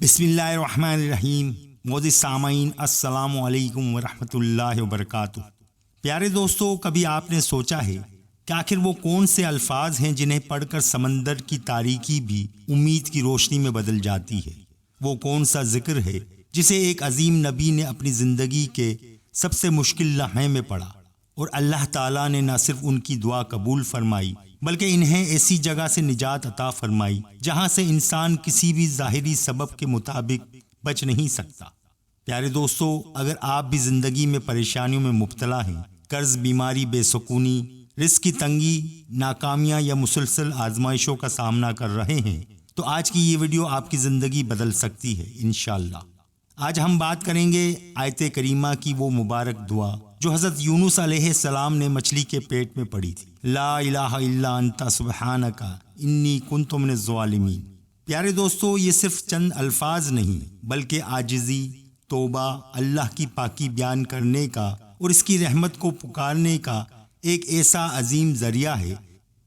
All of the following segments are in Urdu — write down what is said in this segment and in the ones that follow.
بسم اللہ الرحمن الرحیم۔ معزز سامعین، السلام علیکم ورحمۃ اللہ وبرکاتہ۔ پیارے دوستو، کبھی آپ نے سوچا ہے کہ آخر وہ کون سے الفاظ ہیں جنہیں پڑھ کر سمندر کی تاریکی بھی امید کی روشنی میں بدل جاتی ہے؟ وہ کون سا ذکر ہے جسے ایک عظیم نبی نے اپنی زندگی کے سب سے مشکل لمحے میں پڑھا اور اللہ تعالیٰ نے نہ صرف ان کی دعا قبول فرمائی بلکہ انہیں ایسی جگہ سے نجات عطا فرمائی جہاں سے انسان کسی بھی ظاہری سبب کے مطابق بچ نہیں سکتا۔ پیارے دوستو، اگر آپ بھی زندگی میں پریشانیوں میں مبتلا ہیں، قرض، بیماری، بے سکونی، رزق کی تنگی، ناکامیاں یا مسلسل آزمائشوں کا سامنا کر رہے ہیں، تو آج کی یہ ویڈیو آپ کی زندگی بدل سکتی ہے انشاءاللہ۔ آج ہم بات کریں گے آیت کریمہ کی وہ مبارک دعا جو حضرت یونس علیہ السلام نے مچھلی کے پیٹ میں پڑھی تھی۔ لا الہ الا انت سبحانک انی کنت من الظالمین۔ پیارے دوستو، یہ صرف چند الفاظ نہیں بلکہ عاجزی، توبہ، اللہ کی پاکی بیان کرنے کا اور اس کی رحمت کو پکارنے کا ایک ایسا عظیم ذریعہ ہے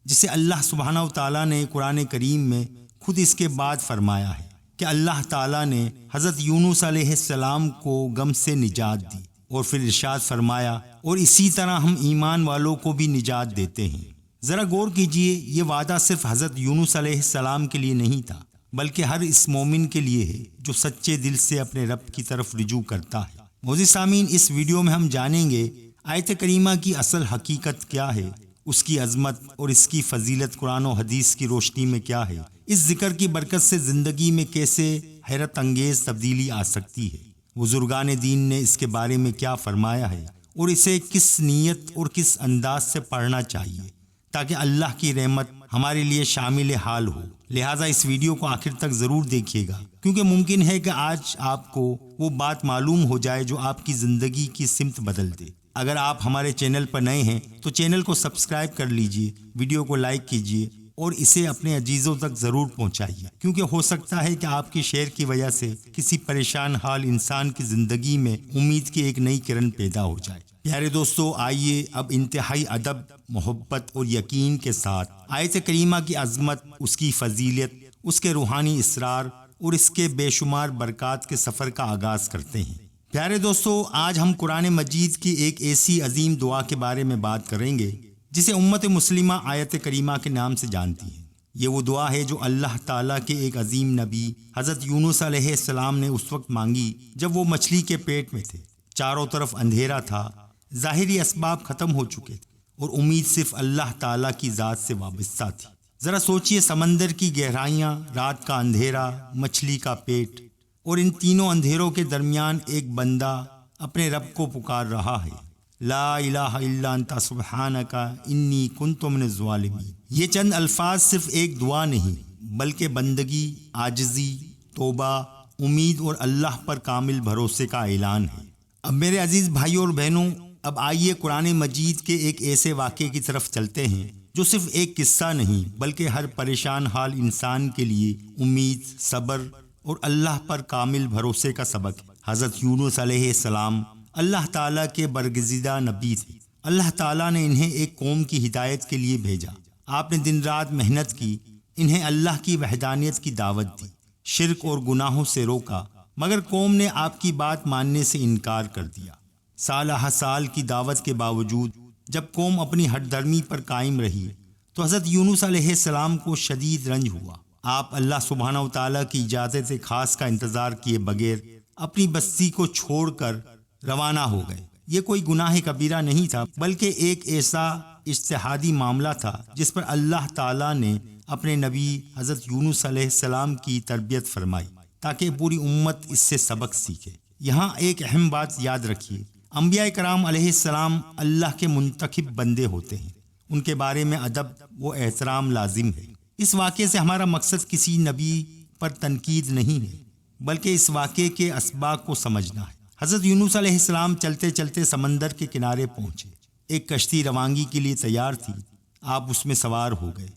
جسے اللہ سبحانہ و تعالیٰ نے قرآن کریم میں خود اس کے بعد فرمایا ہے کہ اللہ تعالیٰ نے حضرت یونس علیہ السلام کو غم سے نجات دی اور پھر ارشاد فرمایا اور اسی طرح ہم ایمان والوں کو بھی نجات دیتے ہیں۔ ذرا غور کیجئے، یہ وعدہ صرف حضرت یونس علیہ السلام کے لیے نہیں تھا بلکہ ہر اس مومن کے لیے ہے جو سچے دل سے اپنے رب کی طرف رجوع کرتا ہے۔ معزز سامعین، اس ویڈیو میں ہم جانیں گے آیت کریمہ کی اصل حقیقت کیا ہے، اس کی عظمت اور اس کی فضیلت قرآن و حدیث کی روشنی میں کیا ہے، اس ذکر کی برکت سے زندگی میں کیسے حیرت انگیز تبدیلی آ سکتی ہے، بزرگان دین نے اس کے بارے میں کیا فرمایا ہے اور اسے کس نیت اور کس انداز سے پڑھنا چاہیے تاکہ اللہ کی رحمت ہمارے لیے شامل حال ہو۔ لہٰذا اس ویڈیو کو آخر تک ضرور دیکھیے گا، کیونکہ ممکن ہے کہ آج آپ کو وہ بات معلوم ہو جائے جو آپ کی زندگی کی سمت بدل دے۔ اگر آپ ہمارے چینل پر نئے ہیں تو چینل کو سبسکرائب کر لیجئے، ویڈیو کو لائک کیجئے اور اسے اپنے عزیزوں تک ضرور پہنچائیے، کیونکہ ہو سکتا ہے کہ آپ کی شیئر کی وجہ سے کسی پریشان حال انسان کی زندگی میں امید کی ایک نئی کرن پیدا ہو جائے۔ پیارے دوستو، آئیے اب انتہائی ادب، محبت اور یقین کے ساتھ آیت کریمہ کی عظمت، اس کی فضیلت، اس کے روحانی اسرار اور اس کے بے شمار برکات کے سفر کا آغاز کرتے ہیں۔ پیارے دوستو، آج ہم قرآن مجید کی ایک ایسی عظیم دعا کے بارے میں بات کریں گے جسے امت مسلمہ آیت کریمہ کے نام سے جانتی ہے۔ یہ وہ دعا ہے جو اللہ تعالیٰ کے ایک عظیم نبی حضرت یونس علیہ السلام نے اس وقت مانگی جب وہ مچھلی کے پیٹ میں تھے، چاروں طرف اندھیرا تھا، ظاہری اسباب ختم ہو چکے تھے اور امید صرف اللہ تعالیٰ کی ذات سے وابستہ تھی۔ ذرا سوچئے، سمندر کی گہرائیاں، رات کا اندھیرا، مچھلی کا پیٹ، اور ان تینوں اندھیروں کے درمیان ایک بندہ اپنے رب کو پکار رہا ہے، لا الہ الا انت سبحانک انی کنت من الظالمین۔ یہ چند الفاظ صرف ایک دعا نہیں بلکہ بندگی، عاجزی، توبہ، امید اور اللہ پر کامل بھروسے کا اعلان ہے۔ اب میرے عزیز بھائیوں اور بہنوں، اب آئیے قرآن مجید کے ایک ایسے واقعے کی طرف چلتے ہیں جو صرف ایک قصہ نہیں بلکہ ہر پریشان حال انسان کے لیے امید، صبر اور اللہ پر کامل بھروسے کا سبق ہے۔ حضرت یونس علیہ السلام اللہ تعالیٰ کے برگزیدہ نبی تھے۔ اللہ تعالیٰ نے انہیں ایک قوم کی ہدایت کے لیے بھیجا۔ آپ نے دن رات محنت کی، انہیں اللہ کی وحدانیت کی دعوت دی، شرک اور گناہوں سے روکا، مگر قوم نے آپ کی بات ماننے سے انکار کر دیا۔ سالہ سال کی دعوت کے باوجود جب قوم اپنی ہٹ دھرمی پر قائم رہی تو حضرت یونس علیہ السلام کو شدید رنج ہوا۔ آپ اللہ سبحانہ و تعالیٰ کی اجازت خاص کا انتظار کیے بغیر اپنی بستی کو چھوڑ کر روانہ ہو گئے۔ یہ کوئی گناہ کبیرہ نہیں تھا بلکہ ایک ایسا اجتہادی معاملہ تھا جس پر اللہ تعالیٰ نے اپنے نبی حضرت یونس علیہ السلام کی تربیت فرمائی تاکہ پوری امت اس سے سبق سیکھے۔ یہاں ایک اہم بات یاد رکھیے، انبیاء کرام علیہ السلام اللہ کے منتخب بندے ہوتے ہیں، ان کے بارے میں ادب و احترام لازم ہے۔ اس واقعے سے ہمارا مقصد کسی نبی پر تنقید نہیں ہے بلکہ اس واقعے کے اسباق کو سمجھنا ہے۔ حضرت یونس علیہ السلام چلتے چلتے سمندر کے کنارے پہنچے۔ ایک کشتی روانگی کے لیے تیار تھی، آپ اس میں سوار ہو گئے۔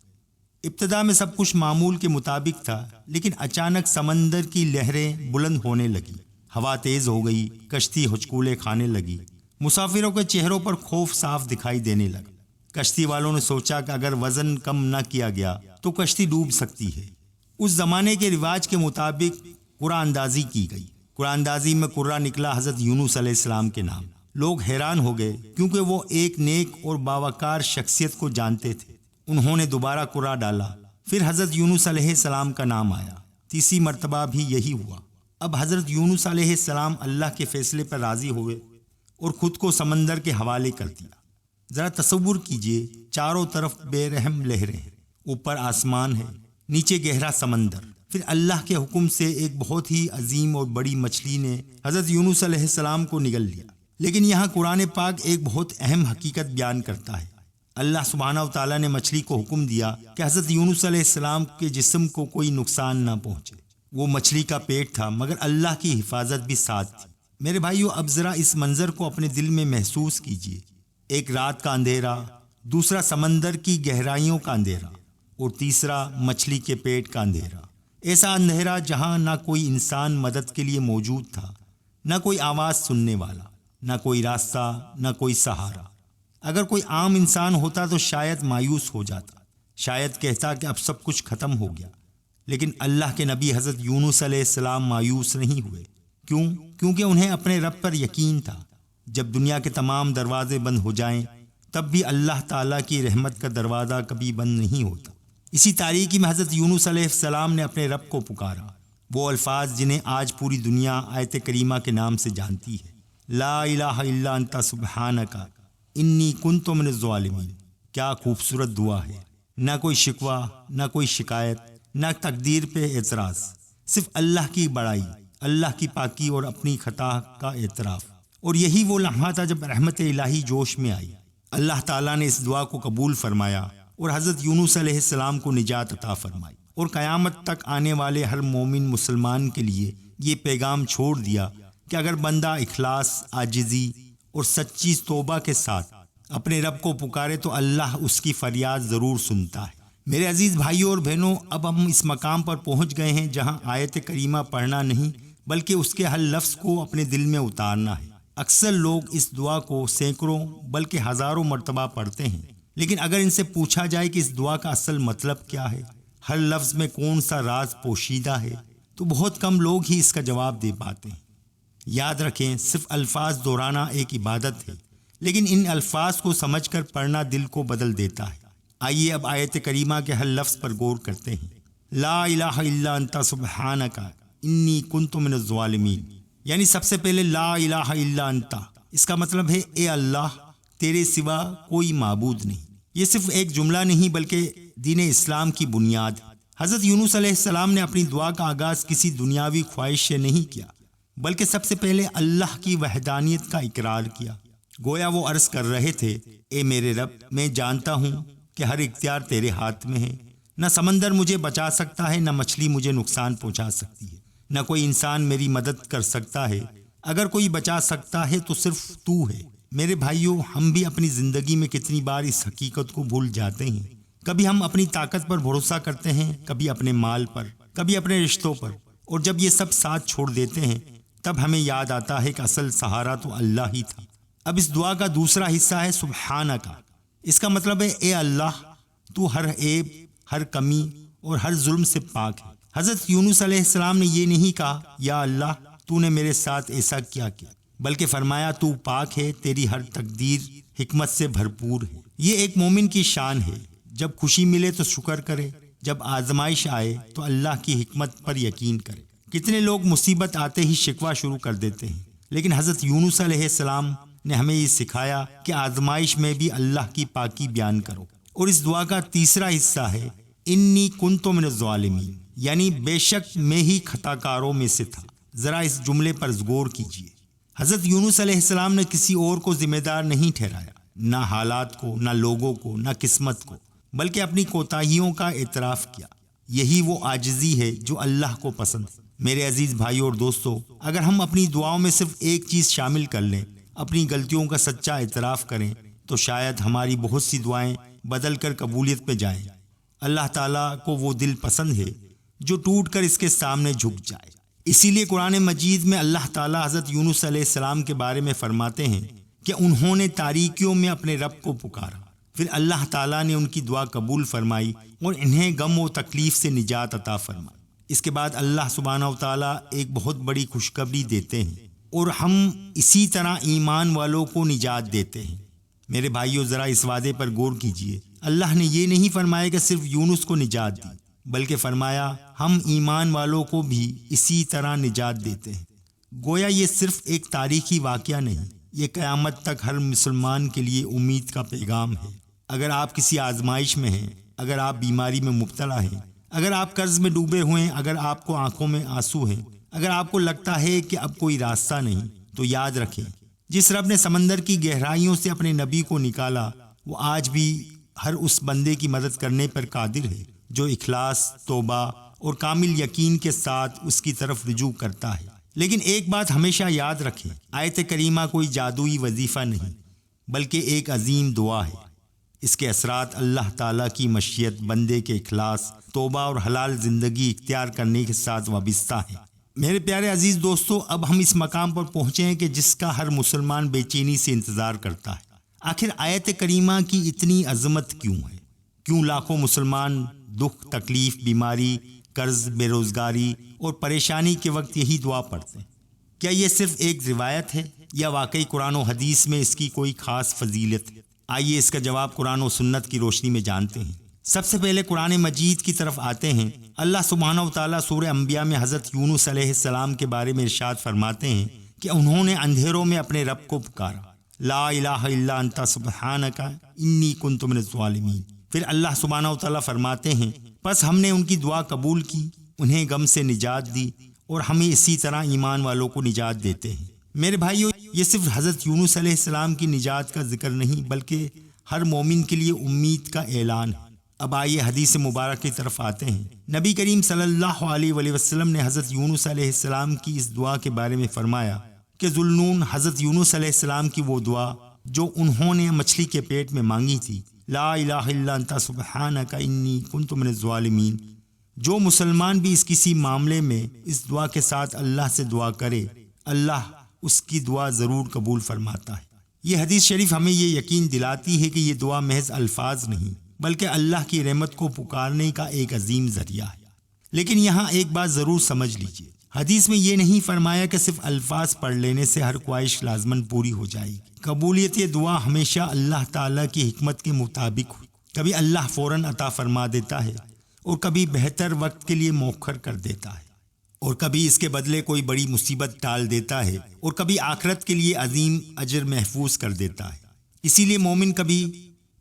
ابتدا میں سب کچھ معمول کے مطابق تھا، لیکن اچانک سمندر کی لہریں بلند ہونے لگی، ہوا تیز ہو گئی، کشتی ہچکولے کھانے لگی، مسافروں کے چہروں پر خوف صاف دکھائی دینے لگا۔ کشتی والوں نے سوچا کہ اگر وزن کم نہ کیا گیا تو کشتی ڈوب سکتی ہے۔ اس زمانے کے رواج کے مطابق قرآن اندازی کی گئی۔ قرآن اندازی میں قرہ نکلا حضرت یونس علیہ السلام کے نام۔ لوگ حیران ہو گئے کیونکہ وہ ایک نیک اور باوقار شخصیت کو جانتے تھے۔ انہوں نے دوبارہ قرہ ڈالا، پھر حضرت یونس علیہ السلام کا نام آیا۔ تیسری مرتبہ بھی یہی ہوا۔ اب حضرت یونس علیہ السلام اللہ کے فیصلے پر راضی ہوئے اور خود کو سمندر کے حوالے کر دیا۔ ذرا تصور کیجئے، چاروں طرف بے رحم لہریں ہیں، اوپر آسمان ہے، نیچے گہرا سمندر۔ پھر اللہ کے حکم سے ایک بہت ہی عظیم اور بڑی مچھلی نے حضرت یونس علیہ السلام کو نگل لیا۔ لیکن یہاں قرآن پاک ایک بہت اہم حقیقت بیان کرتا ہے۔ اللہ سبحانہ و تعالیٰ نے مچھلی کو حکم دیا کہ حضرت یونس علیہ السلام کے جسم کو کوئی نقصان نہ پہنچے۔ وہ مچھلی کا پیٹ تھا مگر اللہ کی حفاظت بھی ساتھ تھی۔ میرے بھائیو، اب ذرا اس منظر کو اپنے دل میں محسوس کیجئے۔ ایک رات کا اندھیرا، دوسرا سمندر کی گہرائیوں کا اندھیرا، اور تیسرا مچھلی کے پیٹ کا اندھیرا۔ ایسا اندھیرا جہاں نہ کوئی انسان مدد کے لیے موجود تھا، نہ کوئی آواز سننے والا، نہ کوئی راستہ، نہ کوئی سہارا۔ اگر کوئی عام انسان ہوتا تو شاید مایوس ہو جاتا، شاید کہتا کہ اب سب کچھ ختم ہو گیا۔ لیکن اللہ کے نبی حضرت یونس علیہ السلام مایوس نہیں ہوئے۔ کیوں؟ کیونکہ انہیں اپنے رب پر یقین تھا۔ جب دنیا کے تمام دروازے بند ہو جائیں تب بھی اللہ تعالیٰ کی رحمت کا دروازہ کبھی بند نہیں ہوتا۔ اسی تاریکی میں حضرت یونس علیہ السلام نے اپنے رب کو پکارا، وہ الفاظ جنہیں آج پوری دنیا آیت کریمہ کے نام سے جانتی ہے۔ لا الہ الا انت سبحانک انی کنت من الظالمین۔ کیا خوبصورت دعا ہے، نہ کوئی شکوہ، نہ کوئی شکایت، نہ تقدیر پہ اعتراض، صرف اللہ کی بڑائی، اللہ کی پاکی اور اپنی خطا کا اعتراف۔ اور یہی وہ لمحہ تھا جب رحمت الہی جوش میں آئی۔ اللہ تعالیٰ نے اس دعا کو قبول فرمایا اور حضرت یونس علیہ السلام کو نجات عطا فرمائی، اور قیامت تک آنے والے ہر مومن مسلمان کے لیے یہ پیغام چھوڑ دیا کہ اگر بندہ اخلاص، عاجزی اور سچی توبہ کے ساتھ اپنے رب کو پکارے تو اللہ اس کی فریاد ضرور سنتا ہے۔ میرے عزیز بھائیوں اور بہنوں، اب ہم اس مقام پر پہنچ گئے ہیں جہاں آیت کریمہ پڑھنا نہیں بلکہ اس کے ہر لفظ کو اپنے دل میں اتارنا ہے۔ اکثر لوگ اس دعا کو سینکڑوں بلکہ ہزاروں مرتبہ پڑھتے ہیں، لیکن اگر ان سے پوچھا جائے کہ اس دعا کا اصل مطلب کیا ہے، ہر لفظ میں کون سا راز پوشیدہ ہے، تو بہت کم لوگ ہی اس کا جواب دے پاتے ہیں۔ یاد رکھیں، صرف الفاظ دہرانا ایک عبادت ہے، لیکن ان الفاظ کو سمجھ کر پڑھنا دل کو بدل دیتا ہے۔ آئیے اب آیت کریمہ کے ہر لفظ پر غور کرتے ہیں۔ لا الہ الا انت سبحانک انی کنت من الظالمین، یعنی سب سے پہلے لا الہ الا انت، اس کا مطلب ہے اے اللہ، تیرے سوا کوئی معبود نہیں۔ یہ صرف ایک جملہ نہیں بلکہ دین اسلام کی بنیاد ہے۔ حضرت یونس علیہ السلام نے اپنی دعا کا آغاز کسی دنیاوی خواہش سے نہیں کیا، بلکہ سب سے پہلے اللہ کی وحدانیت کا اقرار کیا۔ گویا وہ عرض کر رہے تھے، اے میرے رب، میں جانتا ہوں کہ ہر اختیار تیرے ہاتھ میں ہے۔ نہ سمندر مجھے بچا سکتا ہے، نہ مچھلی مجھے نقصان پہنچا سکتی ہے، نہ کوئی انسان میری مدد کر سکتا ہے۔ اگر کوئی بچا سکتا ہے تو صرف تو ہے۔ میرے بھائیوں، ہم بھی اپنی زندگی میں کتنی بار اس حقیقت کو بھول جاتے ہیں۔ کبھی ہم اپنی طاقت پر بھروسہ کرتے ہیں، کبھی اپنے مال پر، کبھی اپنے رشتوں پر، اور جب یہ سب ساتھ چھوڑ دیتے ہیں تب ہمیں یاد آتا ہے کہ اصل سہارا تو اللہ ہی تھا۔ اب اس دعا کا دوسرا حصہ ہے سبحانک۔ اس کا مطلب ہے اے اللہ، تو ہر عیب، ہر کمی اور ہر ظلم سے پاک ہے۔ حضرت یونس علیہ السلام نے یہ نہیں کہا یا اللہ تو نے میرے ساتھ ایسا کیا بلکہ فرمایا تو پاک ہے، تیری ہر تقدیر حکمت سے بھرپور ہے۔ یہ ایک مومن کی شان ہے، جب خوشی ملے تو شکر کرے، جب آزمائش آئے تو اللہ کی حکمت پر یقین کرے۔ کتنے لوگ مصیبت آتے ہی شکوہ شروع کر دیتے ہیں، لیکن حضرت یونس علیہ السلام نے ہمیں یہ سکھایا کہ آزمائش میں بھی اللہ کی پاکی بیان کرو۔ اور اس دعا کا تیسرا حصہ ہے انی کنت من الظالمین، یعنی بے شک میں ہی خطا کاروں میں سے تھا۔ ذرا اس جملے پر غور کیجیے۔ حضرت یونس علیہ السلام نے کسی اور کو ذمہ دار نہیں ٹھہرایا، نہ حالات کو، نہ لوگوں کو، نہ قسمت کو، بلکہ اپنی کوتاہیوں کا اعتراف کیا۔ یہی وہ عاجزی ہے جو اللہ کو پسند ہے۔ میرے عزیز بھائیوں اور دوستو، اگر ہم اپنی دعاؤں میں صرف ایک چیز شامل کر لیں، اپنی غلطیوں کا سچا اعتراف کریں، تو شاید ہماری بہت سی دعائیں بدل کر قبولیت پہ جائیں۔ اللہ تعالیٰ کو وہ دل پسند ہے جو ٹوٹ کر اس کے سامنے جھک جائے۔ اسی لیے قرآن مجید میں اللہ تعالیٰ حضرت یونس علیہ السلام کے بارے میں فرماتے ہیں کہ انہوں نے تاریکیوں میں اپنے رب کو پکارا، پھر اللہ تعالیٰ نے ان کی دعا قبول فرمائی اور انہیں غم و تکلیف سے نجات عطا فرمائی۔ اس کے بعد اللہ سبحانہ و تعالیٰ ایک بہت بڑی خوشخبری دیتے ہیں اور ہم اسی طرح ایمان والوں کو نجات دیتے ہیں۔ میرے بھائیوں، ذرا اس وعدے پر غور کیجئے۔ اللہ نے یہ نہیں فرمایا کہ صرف یونس کو نجات دی، بلکہ فرمایا ہم ایمان والوں کو بھی اسی طرح نجات دیتے ہیں۔ گویا یہ صرف ایک تاریخی واقعہ نہیں، یہ قیامت تک ہر مسلمان کے لیے امید کا پیغام ہے۔ اگر آپ کسی آزمائش میں ہیں، اگر آپ بیماری میں مبتلا ہیں، اگر آپ قرض میں ڈوبے ہوئے ہیں، اگر آپ کو آنکھوں میں آنسو ہیں، اگر آپ کو لگتا ہے کہ اب کوئی راستہ نہیں، تو یاد رکھیں جس رب نے سمندر کی گہرائیوں سے اپنے نبی کو نکالا، وہ آج بھی ہر اس بندے کی مدد کرنے پر قادر ہے جو اخلاص، توبہ اور کامل یقین کے ساتھ اس کی طرف رجوع کرتا ہے۔ لیکن ایک بات ہمیشہ یاد رکھیں، آیت کریمہ کوئی جادوئی وظیفہ نہیں، بلکہ ایک عظیم دعا ہے۔ اس کے اثرات اللہ تعالیٰ کی مشیت، بندے کے اخلاص، توبہ اور حلال زندگی اختیار کرنے کے ساتھ وابستہ ہیں۔ میرے پیارے عزیز دوستو، اب ہم اس مقام پر پہنچے ہیں کہ جس کا ہر مسلمان بے چینی سے انتظار کرتا ہے۔ آخر آیت کریمہ کی اتنی عظمت کیوں ہے؟ کیوں لاکھوں مسلمان دکھ، تکلیف، بیماری، قرض، بے روزگاری اور پریشانی کے وقت یہی دعا پڑھتے ہیں؟ کیا یہ صرف ایک روایت ہے یا واقعی قرآن و حدیث میں اس کی کوئی خاص فضیلت ہے؟ آئیے اس کا جواب قرآن و سنت کی روشنی میں جانتے ہیں۔ سب سے پہلے قرآن مجید کی طرف آتے ہیں۔ اللہ سبحانہ و تعالیٰ سورہ انبیاء میں حضرت یونس علیہ السلام کے بارے میں ارشاد فرماتے ہیں کہ انہوں نے اندھیروں میں اپنے رب کو پکارا، لا الہ الا انت سبحانک انی کنت من الظالمین۔ پھر اللہ سبحانہ و تعالیٰ فرماتے ہیں پس ہم نے ان کی دعا قبول کی، انہیں غم سے نجات دی اور ہمیں اسی طرح ایمان والوں کو نجات دیتے ہیں۔ میرے بھائیو، یہ صرف حضرت یونس علیہ السلام کی نجات کا ذکر نہیں، بلکہ ہر مومن کے لیے امید کا اعلان ہے۔ اب آئیے حدیث مبارک کی طرف آتے ہیں۔ نبی کریم صلی اللہ علیہ وآلہ وسلم نے حضرت یونس علیہ السلام کی اس دعا کے بارے میں فرمایا کہ ذوالنون حضرت یونس علیہ السلام کی وہ دعا جو انہوں نے مچھلی کے پیٹ میں مانگی تھی، لا الہ الا انت سبحانک انی کنت من الظالمین۔ جو مسلمان بھی اس کسی معاملے میں اس دعا کے ساتھ اللہ سے دعا کرے، اللہ اس کی دعا ضرور قبول فرماتا ہے۔ یہ حدیث شریف ہمیں یہ یقین دلاتی ہے کہ یہ دعا محض الفاظ نہیں، بلکہ اللہ کی رحمت کو پکارنے کا ایک عظیم ذریعہ ہے۔ لیکن یہاں ایک بات ضرور سمجھ لیجئے، حدیث میں یہ نہیں فرمایا کہ صرف الفاظ پڑھ لینے سے ہر خواہش لازماً پوری ہو جائے گی۔ قبولیت دعا ہمیشہ اللہ تعالیٰ کی حکمت کے مطابق ہو۔ کبھی اللہ فوراً عطا فرما دیتا ہے اور کبھی بہتر وقت کے لیے مؤخر کر دیتا ہے، اور کبھی اس کے بدلے کوئی بڑی مصیبت ٹال دیتا ہے، اور کبھی آخرت کے لیے عظیم اجر محفوظ کر دیتا ہے۔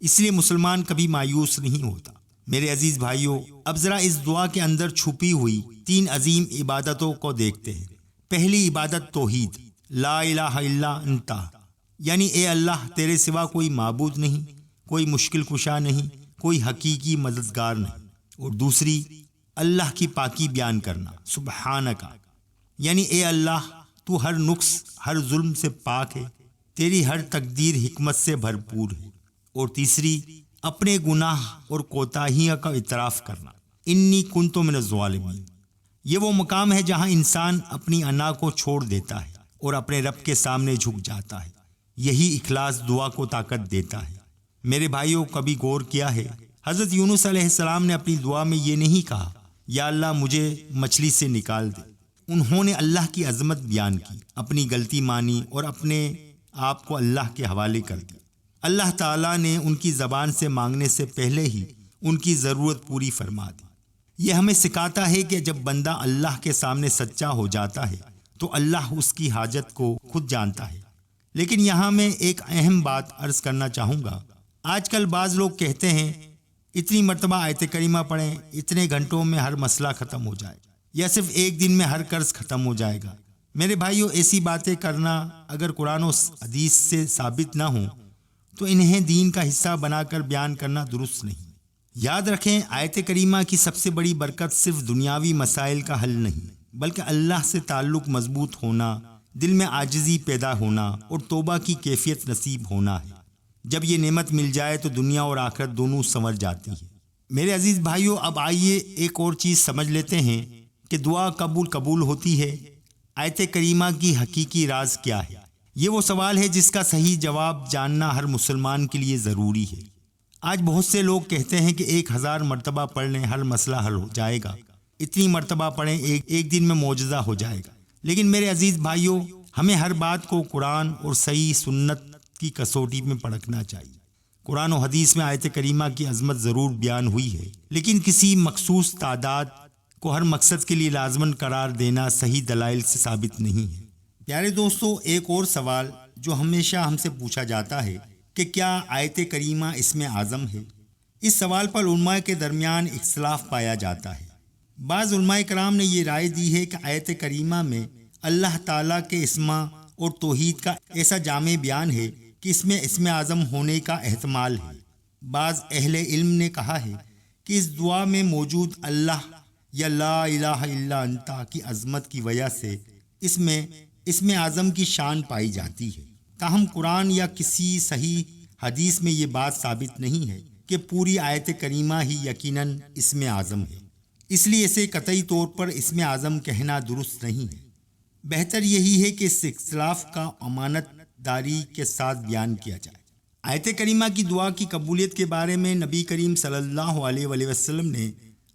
اس لیے مسلمان کبھی مایوس نہیں ہوتا۔ میرے عزیز بھائیوں، اب ذرا اس دعا کے اندر چھپی ہوئی 3 عظیم عبادتوں کو دیکھتے ہیں۔ پہلی عبادت توحید، لا الہ الا انت، یعنی اے اللہ تیرے سوا کوئی معبود نہیں، کوئی مشکل کشا نہیں، کوئی حقیقی مددگار نہیں۔ اور دوسری اللہ کی پاکی بیان کرنا، سبحانک، یعنی اے اللہ تو ہر نقص، ہر ظلم سے پاک ہے، تیری ہر تقدیر حکمت سے بھرپور ہے۔ اور تیسری اپنے گناہ اور کوتاہیوں کا اعتراف کرنا، انی کنت من الظالمین۔ یہ وہ مقام ہے جہاں انسان اپنی انا کو چھوڑ دیتا ہے اور اپنے رب کے سامنے جھک جاتا ہے۔ یہی اخلاص دعا کو طاقت دیتا ہے۔ میرے بھائیوں، کبھی غور کیا ہے، حضرت یونس علیہ السلام نے اپنی دعا میں یہ نہیں کہا یا اللہ مجھے مچھلی سے نکال دے۔ انہوں نے اللہ کی عظمت بیان کی، اپنی غلطی مانی اور اپنے آپ کو اللہ کے حوالے کر دیا۔ اللہ تعالیٰ نے ان کی زبان سے مانگنے سے پہلے ہی ان کی ضرورت پوری فرما دی۔ یہ ہمیں سکھاتا ہے کہ جب بندہ اللہ کے سامنے سچا ہو جاتا ہے تو اللہ اس کی حاجت کو خود جانتا ہے۔ لیکن یہاں میں ایک اہم بات عرض کرنا چاہوں گا۔ آج کل بعض لوگ کہتے ہیں اتنی مرتبہ آیت کریمہ پڑھیں، اتنے گھنٹوں میں ہر مسئلہ ختم ہو جائے، یا صرف ایک دن میں ہر قرض ختم ہو جائے گا۔ میرے بھائیوں، ایسی باتیں کرنا اگر قرآن و حدیث سے ثابت نہ ہوں تو انہیں دین کا حصہ بنا کر بیان کرنا درست نہیں۔ یاد رکھیں، آیت کریمہ کی سب سے بڑی برکت صرف دنیاوی مسائل کا حل نہیں، بلکہ اللہ سے تعلق مضبوط ہونا، دل میں عاجزی پیدا ہونا اور توبہ کی کیفیت نصیب ہونا ہے۔ جب یہ نعمت مل جائے تو دنیا اور آخرت دونوں سنور جاتی ہے۔ میرے عزیز بھائیوں، اب آئیے ایک اور چیز سمجھ لیتے ہیں کہ دعا قبول ہوتی ہے۔ آیت کریمہ کی حقیقی راز کیا ہے؟ یہ وہ سوال ہے جس کا صحیح جواب جاننا ہر مسلمان کے لیے ضروری ہے۔ آج بہت سے لوگ کہتے ہیں کہ 1000 مرتبہ پڑھ لیں ہر مسئلہ حل ہو جائے گا، اتنی مرتبہ پڑھیں ایک دن میں معجزہ ہو جائے گا۔ لیکن میرے عزیز بھائیوں، ہمیں ہر بات کو قرآن اور صحیح سنت کی کسوٹی میں پرکھنا چاہیے۔ قرآن و حدیث میں آیت کریمہ کی عظمت ضرور بیان ہوئی ہے، لیکن کسی مخصوص تعداد کو ہر مقصد کے لیے لازماً قرار دینا صحیح دلائل سے ثابت نہیں ہے۔ پیارے دوستو، ایک اور سوال جو ہمیشہ ہم سے پوچھا جاتا ہے کہ کیا آیت کریمہ اسم اعظم ہے؟ اس سوال پر علماء کے درمیان اختلاف پایا جاتا ہے۔ بعض علماء کرام نے یہ رائے دی ہے کہ آیت کریمہ میں اللہ تعالیٰ کے اسما اور توحید کا ایسا جامع بیان ہے کہ اس میں اسم اعظم ہونے کا احتمال ہے۔ بعض اہل علم نے کہا ہے کہ اس دعا میں موجود اللہ یا لا الہ الا انت کی عظمت کی وجہ سے اس میں اسم اعظم کی شان پائی جاتی ہے۔ تاہم قرآن یا کسی صحیح حدیث میں یہ بات ثابت نہیں ہے کہ پوری آیت کریمہ ہی یقیناً اسم اعظم ہے، اس لیے اسے قطعی طور پر اسم اعظم کہنا درست نہیں ہے۔ بہتر یہی ہے کہ اس اختلاف کا امانت داری کے ساتھ بیان کیا جائے۔ آیت کریمہ کی دعا کی قبولیت کے بارے میں نبی کریم صلی اللہ علیہ وآلہ وسلم نے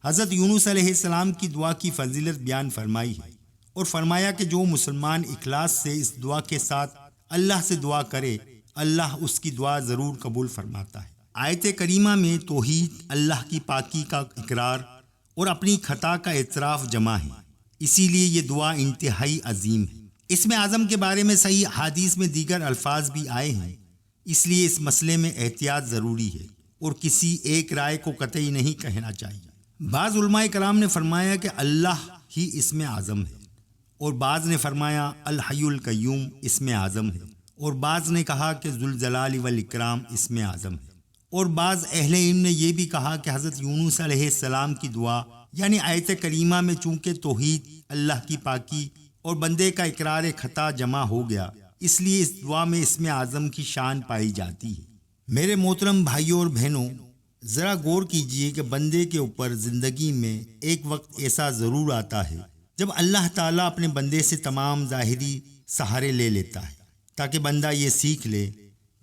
حضرت یونس علیہ السلام کی دعا کی فضیلت بیان فرمائی ہے اور فرمایا کہ جو مسلمان اخلاص سے اس دعا کے ساتھ اللہ سے دعا کرے، اللہ اس کی دعا ضرور قبول فرماتا ہے۔ آیت کریمہ میں توحید، اللہ کی پاکی کا اقرار اور اپنی خطا کا اعتراف جمع ہے، اسی لیے یہ دعا انتہائی عظیم ہے۔ اسم اعظم کے بارے میں صحیح حدیث میں دیگر الفاظ بھی آئے ہیں، اس لیے اس مسئلے میں احتیاط ضروری ہے اور کسی ایک رائے کو قطعی نہیں کہنا چاہیے۔ بعض علماء کرام نے فرمایا کہ اللہ ہی اسم اعظم ہے، اور بعض نے فرمایا الحی القیوم اسم اعظم ہے، اور بعض نے کہا کہ ذوالجلال والاکرام اسم اعظم ہے، اور بعض اہل علم نے یہ بھی کہا کہ حضرت یونس علیہ السلام کی دعا یعنی آیت کریمہ میں چونکہ توحید، اللہ کی پاکی اور بندے کا اقرار خطا جمع ہو گیا، اس لیے اس دعا میں اسم اعظم کی شان پائی جاتی ہے۔ میرے محترم بھائیوں اور بہنوں، ذرا غور کیجئے کہ بندے کے اوپر زندگی میں ایک وقت ایسا ضرور آتا ہے جب اللہ تعالیٰ اپنے بندے سے تمام ظاہری سہارے لے لیتا ہے، تاکہ بندہ یہ سیکھ لے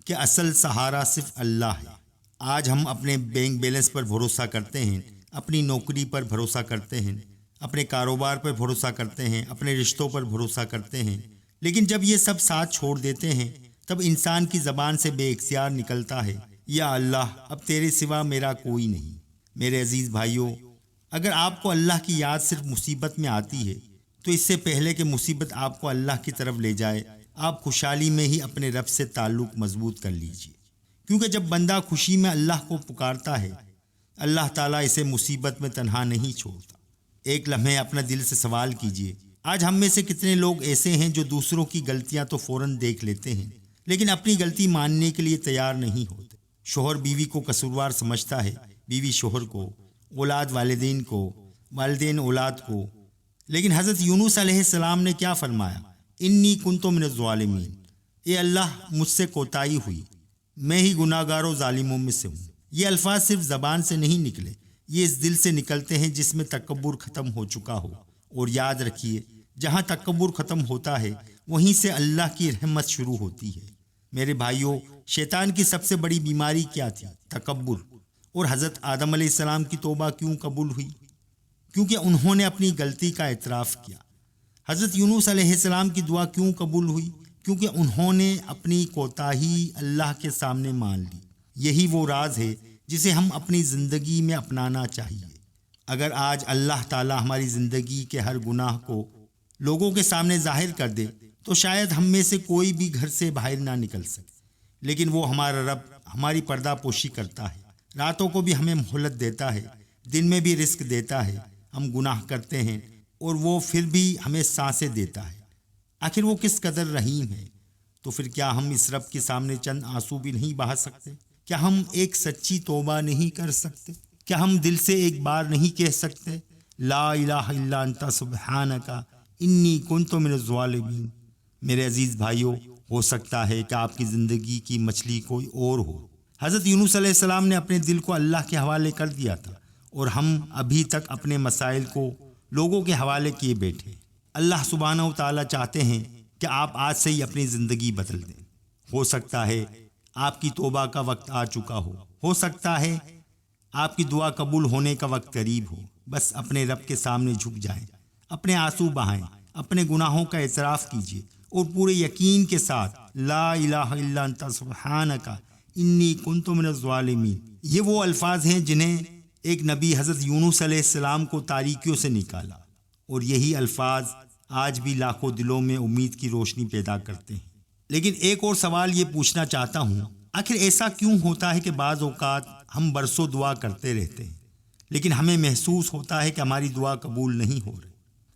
کہ اصل سہارا صرف اللہ ہے۔ آج ہم اپنے بینک بیلنس پر بھروسہ کرتے ہیں، اپنی نوکری پر بھروسہ کرتے ہیں، اپنے کاروبار پر بھروسہ کرتے ہیں، اپنے رشتوں پر بھروسہ کرتے ہیں، لیکن جب یہ سب ساتھ چھوڑ دیتے ہیں تب انسان کی زبان سے بے اختیار نکلتا ہے، یا اللہ اب تیرے سوا میرا کوئی نہیں۔ میرے عزیز بھائیوں، اگر آپ کو اللہ کی یاد صرف مصیبت میں آتی ہے تو اس سے پہلے کہ مصیبت آپ کو اللہ کی طرف لے جائے، آپ خوشحالی میں ہی اپنے رب سے تعلق مضبوط کر لیجیے، کیونکہ جب بندہ خوشی میں اللہ کو پکارتا ہے، اللہ تعالیٰ اسے مصیبت میں تنہا نہیں چھوڑتا۔ ایک لمحے اپنا دل سے سوال کیجیے، آج ہم میں سے کتنے لوگ ایسے ہیں جو دوسروں کی غلطیاں تو فوراً دیکھ لیتے ہیں لیکن اپنی غلطی ماننے کے لیے تیار نہیں ہوتے۔ شوہر بیوی کو قصوروار سمجھتا ہے، بیوی شوہر کو، اولاد والدین کو، والدین اولاد کو، لیکن حضرت یونس علیہ السلام نے کیا فرمایا؟ انی کنت من الظالمین، اے اللہ مجھ سے کوتاہی ہوئی، میں ہی گناہ گار و ظالموں میں سے ہوں۔ یہ الفاظ صرف زبان سے نہیں نکلے، یہ اس دل سے نکلتے ہیں جس میں تکبر ختم ہو چکا ہو۔ اور یاد رکھیے، جہاں تکبر ختم ہوتا ہے وہیں سے اللہ کی رحمت شروع ہوتی ہے۔ میرے بھائیوں، شیطان کی سب سے بڑی بیماری کیا تھی؟ تکبر۔ اور حضرت آدم علیہ السلام کی توبہ کیوں قبول ہوئی؟ کیونکہ انہوں نے اپنی غلطی کا اعتراف کیا۔ حضرت یونس علیہ السلام کی دعا کیوں قبول ہوئی؟ کیونکہ انہوں نے اپنی کوتاہی اللہ کے سامنے مان لی۔ یہی وہ راز ہے جسے ہم اپنی زندگی میں اپنانا چاہیے۔ اگر آج اللہ تعالیٰ ہماری زندگی کے ہر گناہ کو لوگوں کے سامنے ظاہر کر دے تو شاید ہم میں سے کوئی بھی گھر سے باہر نہ نکل سکے، لیکن وہ ہمارا رب ہماری پردہ پوشی کرتا ہے، راتوں کو بھی ہمیں مہلت دیتا ہے، دن میں بھی رزق دیتا ہے۔ ہم گناہ کرتے ہیں اور وہ پھر بھی ہمیں سانسیں دیتا ہے۔ آخر وہ کس قدر رحیم ہے۔ تو پھر کیا ہم اس رب کے سامنے چند آنسو بھی نہیں بہا سکتے؟ کیا ہم ایک سچی توبہ نہیں کر سکتے؟ کیا ہم دل سے ایک بار نہیں کہہ سکتے لا الہ الا انت سبحانک انی کنت من الظالمین؟ میرے عزیز بھائیوں، ہو سکتا ہے کہ آپ کی زندگی کی مچھلی کوئی اور ہو۔ حضرت یونس علیہ السلام نے اپنے دل کو اللہ کے حوالے کر دیا تھا، اور ہم ابھی تک اپنے مسائل کو لوگوں کے حوالے کیے بیٹھے۔ اللہ سبحانہ و تعالیٰ چاہتے ہیں کہ آپ آج سے ہی اپنی زندگی بدل دیں۔ ہو سکتا ہے آپ کی توبہ کا وقت آ چکا ہو سکتا ہے آپ کی دعا قبول ہونے کا وقت قریب ہو، بس اپنے رب کے سامنے جھک جائیں، اپنے آنسو بہائیں، اپنے گناہوں کا اعتراف کیجیے اور پورے یقین کے ساتھ لا الہ الا انت سبحانک انی کنت من الظالمین، یہ وہ الفاظ ہیں جنہیں ایک نبی حضرت یونس علیہ السلام کو تاریکیوں سے نکالا، اور یہی الفاظ آج بھی لاکھوں دلوں میں امید کی روشنی پیدا کرتے ہیں۔ لیکن ایک اور سوال یہ پوچھنا چاہتا ہوں، آخر ایسا کیوں ہوتا ہے کہ بعض اوقات ہم برسوں دعا کرتے رہتے ہیں لیکن ہمیں محسوس ہوتا ہے کہ ہماری دعا قبول نہیں ہو رہی؟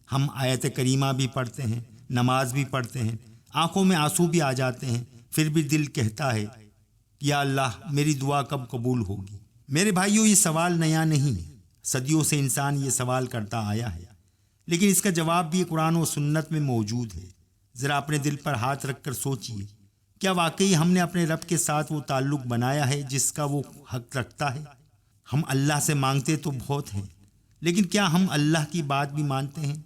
ہم آیت کریمہ بھی پڑھتے ہیں، نماز بھی پڑھتے ہیں، آنکھوں میں آنسو بھی آ جاتے ہیں، پھر بھی دل کہتا ہے یا اللہ میری دعا کب قبول ہوگی؟ میرے بھائیوں، یہ سوال نیا نہیں ہے، صدیوں سے انسان یہ سوال کرتا آیا ہے، لیکن اس کا جواب بھی قرآن و سنت میں موجود ہے۔ ذرا اپنے دل پر ہاتھ رکھ کر سوچئے، کیا واقعی ہم نے اپنے رب کے ساتھ وہ تعلق بنایا ہے جس کا وہ حق رکھتا ہے؟ ہم اللہ سے مانگتے تو بہت ہیں، لیکن کیا ہم اللہ کی بات بھی مانتے ہیں؟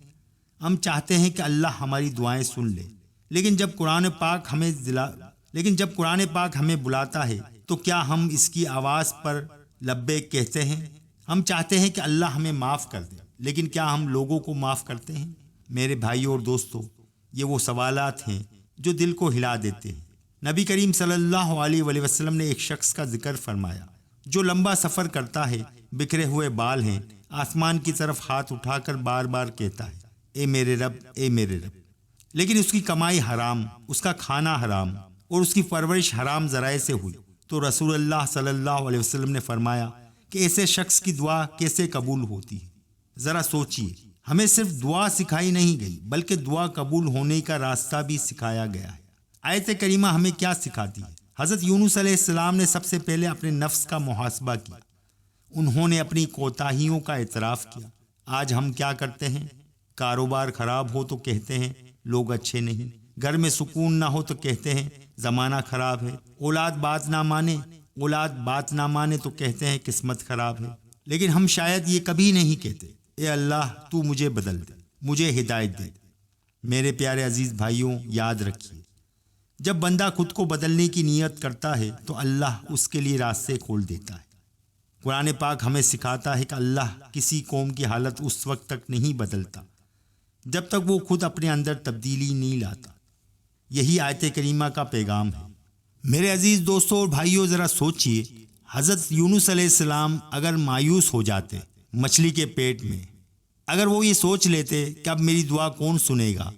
ہم چاہتے ہیں کہ اللہ ہماری دعائیں سن لے، لیکن جب قرآن پاک ہمیں بلاتا ہے تو کیا ہم اس کی آواز پر لبیک کہتے ہیں؟ ہم چاہتے ہیں کہ اللہ ہمیں معاف کر دے، لیکن کیا ہم لوگوں کو معاف کرتے ہیں؟ میرے بھائیوں اور دوستو، یہ وہ سوالات ہیں جو دل کو ہلا دیتے ہیں۔ نبی کریم صلی اللہ علیہ وآلہ وسلم نے ایک شخص کا ذکر فرمایا جو لمبا سفر کرتا ہے، بکھرے ہوئے بال ہیں، آسمان کی طرف ہاتھ اٹھا کر بار بار کہتا ہے اے میرے رب، اے میرے رب، لیکن اس کی کمائی حرام، اس کا کھانا حرام اور اس کی پرورش حرام ذرائع سے ہوئی۔ تو رسول اللہ صلی اللہ علیہ وسلم نے فرمایا کہ ایسے شخص کی دعا کیسے قبول ہوتی ہے؟ ذرا سوچئے، ہمیں صرف دعا سکھائی نہیں گئی بلکہ دعا قبول ہونے کا راستہ بھی سکھایا گیا ہے۔ آیت کریمہ ہمیں کیا سکھاتی ہے؟ حضرت یونس علیہ السلام نے سب سے پہلے اپنے نفس کا محاسبہ کیا، انہوں نے اپنی کوتاہیوں کا اعتراف کیا۔ آج ہم کیا کرتے ہیں؟ کاروبار خراب ہو تو کہتے ہیں لوگ اچھے نہیں، گھر میں سکون نہ ہو تو کہتے ہیں زمانہ خراب ہے، اولاد بات نہ مانے تو کہتے ہیں قسمت خراب ہے، لیکن ہم شاید یہ کبھی نہیں کہتے اے اللہ تو مجھے بدل دے، مجھے ہدایت دے۔ میرے پیارے عزیز بھائیوں، یاد رکھیے، جب بندہ خود کو بدلنے کی نیت کرتا ہے تو اللہ اس کے لیے راستے کھول دیتا ہے۔ قرآن پاک ہمیں سکھاتا ہے کہ اللہ کسی قوم کی حالت اس وقت تک نہیں بدلتا جب تک وہ خود اپنے اندر تبدیلی نہیں لاتا۔ یہی آیت کریمہ کا پیغام ہے۔ میرے عزیز دوستوں اور بھائیوں، ذرا سوچئے، حضرت یونس علیہ السلام اگر مایوس ہو جاتے مچھلی کے پیٹ میں، اگر وہ یہ سوچ لیتے کہ اب میری دعا کون سنے گا،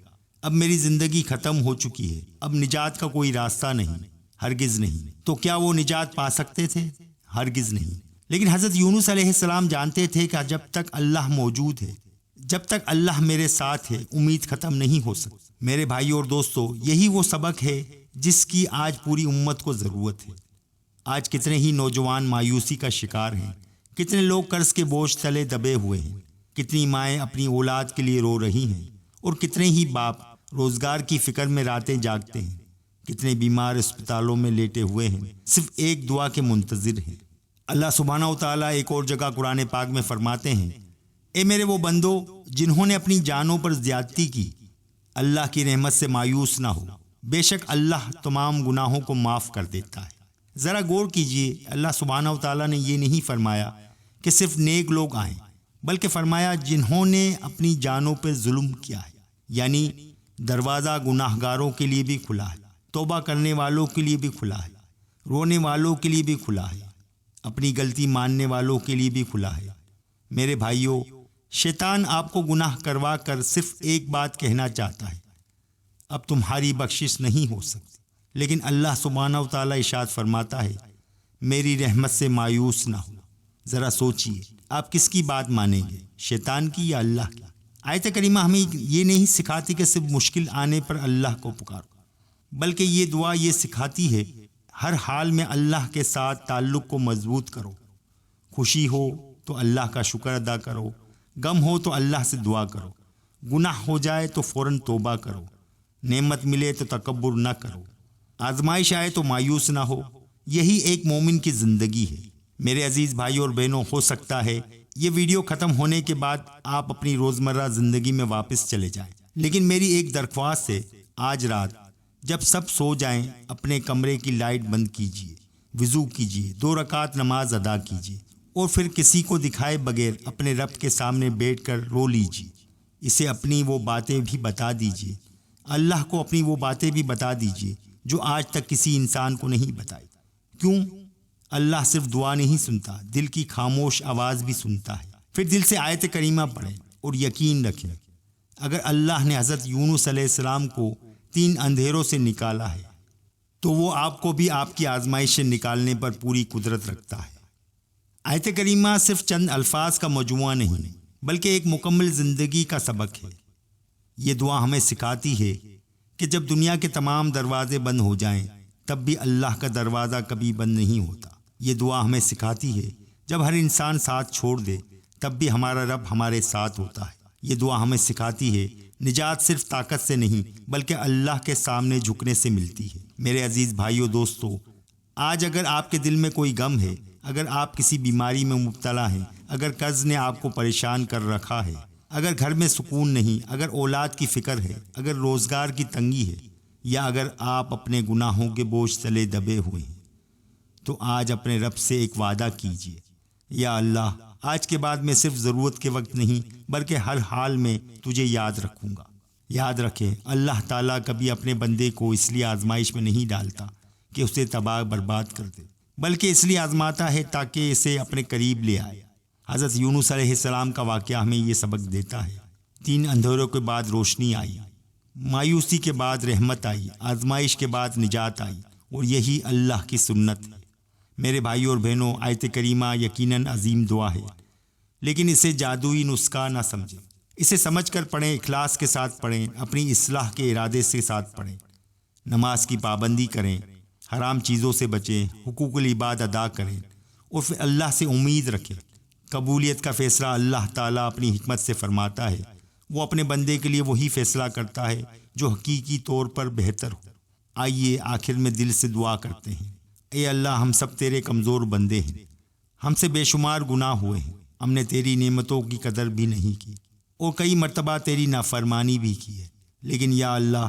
اب میری زندگی ختم ہو چکی ہے، اب نجات کا کوئی راستہ نہیں، ہرگز نہیں، تو کیا وہ نجات پا سکتے تھے؟ ہرگز نہیں۔ لیکن حضرت یونس علیہ السلام جانتے تھے کہ جب تک اللہ موجود ہے، جب تک اللہ میرے ساتھ ہے، امید ختم نہیں ہو سکتی۔ میرے بھائیوں اور دوستو، یہی وہ سبق ہے جس کی آج پوری امت کو ضرورت ہے۔ آج کتنے ہی نوجوان مایوسی کا شکار ہیں، کتنے لوگ قرض کے بوجھ تلے دبے ہوئے ہیں، کتنی مائیں اپنی اولاد کے لیے رو رہی ہیں، اور کتنے ہی باپ روزگار کی فکر میں راتیں جاگتے ہیں، کتنے بیمار اسپتالوں میں لیٹے ہوئے ہیں، صرف ایک دعا کے منتظر ہیں۔ اللہ سبحانہ و تعالیٰ ایک اور جگہ قرآن پاک میں فرماتے ہیں اے میرے وہ بندو جنہوں نے اپنی جانوں پر زیادتی کی، اللہ کی رحمت سے مایوس نہ ہو، بے شک اللہ تمام گناہوں کو معاف کر دیتا ہے۔ ذرا غور کیجئے، اللہ سبحانہ و تعالیٰ نے یہ نہیں فرمایا کہ صرف نیک لوگ آئیں، بلکہ فرمایا جنہوں نے اپنی جانوں پر ظلم کیا ہے، یعنی دروازہ گناہ گاروں کے لیے بھی کھلا ہے، توبہ کرنے والوں کے لیے بھی کھلا ہے، رونے والوں کے لیے بھی کھلا ہے، اپنی غلطی ماننے والوں کے لیے بھی کھلا ہے۔ میرے بھائیوں، شیطان آپ کو گناہ کروا کر صرف ایک بات کہنا چاہتا ہے، اب تمہاری بخشش نہیں ہو سکتی، لیکن اللہ سبحانہ و تعالیٰ ارشاد فرماتا ہے میری رحمت سے مایوس نہ ہو۔ ذرا سوچئے، آپ کس کی بات مانیں گے، شیطان کی یا اللہ کی؟ آیت کریمہ ہمیں یہ نہیں سکھاتی کہ صرف مشکل آنے پر اللہ کو پکارو، بلکہ یہ دعا یہ سکھاتی ہے ہر حال میں اللہ کے ساتھ تعلق کو مضبوط کرو۔ خوشی ہو تو اللہ کا شکر ادا کرو، غم ہو تو اللہ سے دعا کرو، گناہ ہو جائے تو فوراً توبہ کرو، نعمت ملے تو تکبر نہ کرو، آزمائش آئے تو مایوس نہ ہو۔ یہی ایک مومن کی زندگی ہے۔ میرے عزیز بھائیوں اور بہنوں، ہو سکتا ہے یہ ویڈیو ختم ہونے کے بعد آپ اپنی روزمرہ زندگی میں واپس چلے جائیں، لیکن میری ایک درخواست ہے، آج رات جب سب سو جائیں اپنے کمرے کی لائٹ بند کیجیے، وضو کیجیے، 2 رکعت نماز ادا کیجیے اور پھر کسی کو دکھائے بغیر اپنے رب کے سامنے بیٹھ کر رو لیجیے۔ اسے اپنی وہ باتیں بھی بتا دیجیے، اللہ کو اپنی وہ باتیں بھی بتا دیجیے جو آج تک کسی انسان کو نہیں بتائی۔ کیوں؟ اللہ صرف دعا نہیں سنتا، دل کی خاموش آواز بھی سنتا ہے۔ پھر دل سے آیت کریمہ پڑھیں اور یقین رکھیں، اگر اللہ نے حضرت یونس علیہ السلام کو 3 اندھیروں سے نکالا ہے تو وہ آپ کو بھی آپ کی آزمائش سے نکالنے پر پوری قدرت رکھتا ہے۔ آیت کریمہ صرف چند الفاظ کا مجموعہ نہیں بلکہ ایک مکمل زندگی کا سبق ہے۔ یہ دعا ہمیں سکھاتی ہے کہ جب دنیا کے تمام دروازے بند ہو جائیں تب بھی اللہ کا دروازہ کبھی بند نہیں ہوتا۔ یہ دعا ہمیں سکھاتی ہے جب ہر انسان ساتھ چھوڑ دے تب بھی ہمارا رب ہمارے ساتھ ہوتا ہے۔ یہ دعا ہمیں سکھاتی ہے نجات صرف طاقت سے نہیں بلکہ اللہ کے سامنے جھکنے سے ملتی ہے۔ میرے عزیز بھائیو دوستو، آج اگر آپ کے دل میں کوئی غم ہے، اگر آپ کسی بیماری میں مبتلا ہیں، اگر قرض نے آپ کو پریشان کر رکھا ہے، اگر گھر میں سکون نہیں، اگر اولاد کی فکر ہے، اگر روزگار کی تنگی ہے، یا اگر آپ اپنے گناہوں کے بوجھ تلے دبے ہوئے ہیں، تو آج اپنے رب سے ایک وعدہ کیجیے، یا اللہ، آج کے بعد میں صرف ضرورت کے وقت نہیں بلکہ ہر حال میں تجھے یاد رکھوں گا۔ یاد رکھیں، اللہ تعالیٰ کبھی اپنے بندے کو اس لیے آزمائش میں نہیں ڈالتا کہ اسے تباہ برباد کر دے، بلکہ اس لیے آزماتا ہے تاکہ اسے اپنے قریب لے آئے۔ حضرت یونس علیہ السلام کا واقعہ ہمیں یہ سبق دیتا ہے۔ 3 اندھیروں کے بعد روشنی آئی، مایوسی کے بعد رحمت آئی، آزمائش کے بعد نجات آئی، اور یہی اللہ کی سنت ہے۔ میرے بھائیوں اور بہنوں، آیت کریمہ یقیناً عظیم دعا ہے، لیکن اسے جادوئی نسخہ نہ سمجھیں۔ اسے سمجھ کر پڑھیں، اخلاص کے ساتھ پڑھیں، اپنی اصلاح کے ارادے سے ساتھ پڑھیں، نماز کی پابندی کریں، حرام چیزوں سے بچیں، حقوق العباد ادا کریں، اور پھر اللہ سے امید رکھیں۔ قبولیت کا فیصلہ اللہ تعالیٰ اپنی حکمت سے فرماتا ہے۔ وہ اپنے بندے کے لیے وہی فیصلہ کرتا ہے جو حقیقی طور پر بہتر ہو۔ آئیے آخر میں دل سے دعا کرتے ہیں، اے اللہ، ہم سب تیرے کمزور بندے ہیں، ہم سے بے شمار گناہ ہوئے ہیں، ہم نے تیری نعمتوں کی قدر بھی نہیں کی اور کئی مرتبہ تیری نافرمانی بھی کی ہے، لیکن یا اللہ،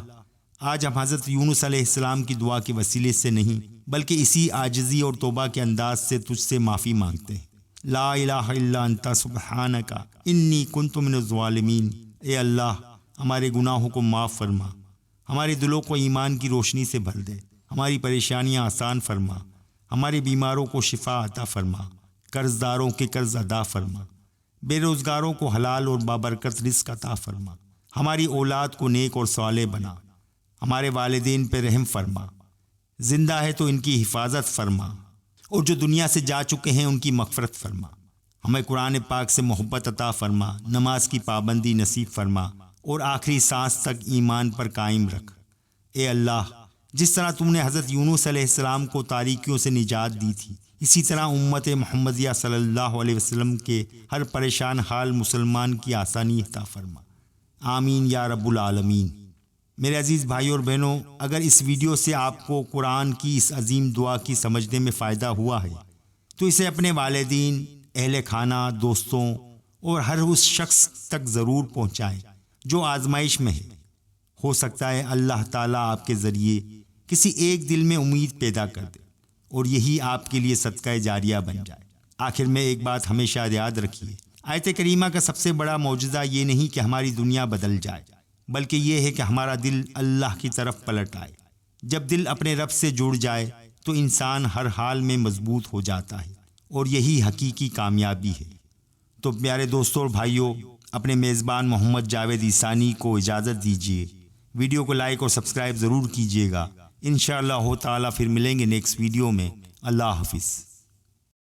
آج ہم حضرت یونس علیہ السلام کی دعا کے وسیلے سے نہیں بلکہ اسی عاجزی اور توبہ کے انداز سے تجھ سے معافی مانگتے ہیں۔ لا الہ الا انت سبحانک انی کنت من الظالمین۔ اے اللہ، ہمارے گناہوں کو معاف فرما، ہمارے دلوں کو ایمان کی روشنی سے بھر دے، ہماری پریشانیاں آسان فرما، ہمارے بیماروں کو شفا عطا فرما، قرض داروں کے قرض ادا فرما، بے روزگاروں کو حلال اور بابرکت رزق عطا فرما، ہماری اولاد کو نیک اور صالح بنا، ہمارے والدین پہ رحم فرما، زندہ ہے تو ان کی حفاظت فرما، اور جو دنیا سے جا چکے ہیں ان کی مغفرت فرما، ہمیں قرآن پاک سے محبت عطا فرما، نماز کی پابندی نصیب فرما، اور آخری سانس تک ایمان پر قائم رکھ۔ اے اللہ، جس طرح تم نے حضرت یونس علیہ السلام کو تاریکیوں سے نجات دی تھی، اسی طرح امت محمدیہ صلی اللہ علیہ وسلم کے ہر پریشان حال مسلمان کی آسانی عطا فرما۔ آمین یا رب العالمین۔ میرے عزیز بھائیوں اور بہنوں، اگر اس ویڈیو سے آپ کو قرآن کی اس عظیم دعا کی سمجھنے میں فائدہ ہوا ہے تو اسے اپنے والدین، اہل خانہ، دوستوں اور ہر اس شخص تک ضرور پہنچائیں جو آزمائش میں ہے۔ ہو سکتا ہے اللہ تعالیٰ آپ کے ذریعے کسی ایک دل میں امید پیدا کر دے اور یہی آپ کے لیے صدقہ جاریہ بن جائے۔ آخر میں ایک بات ہمیشہ یاد رکھیے، آیت کریمہ کا سب سے بڑا معجزہ یہ نہیں کہ ہماری دنیا بدل جائے، بلکہ یہ ہے کہ ہمارا دل اللہ کی طرف پلٹ آئے۔ جب دل اپنے رب سے جڑ جائے تو انسان ہر حال میں مضبوط ہو جاتا ہے، اور یہی حقیقی کامیابی ہے۔ تو پیارے دوستوں اور بھائیوں، اپنے میزبان محمد جاوید عیسانی کو اجازت دیجیے۔ ویڈیو کو لائک اور سبسکرائب ضرور کیجیے گا۔ انشاءاللہ تعالیٰ پھر ملیں گے نیکسٹ ویڈیو میں۔ اللہ حافظ۔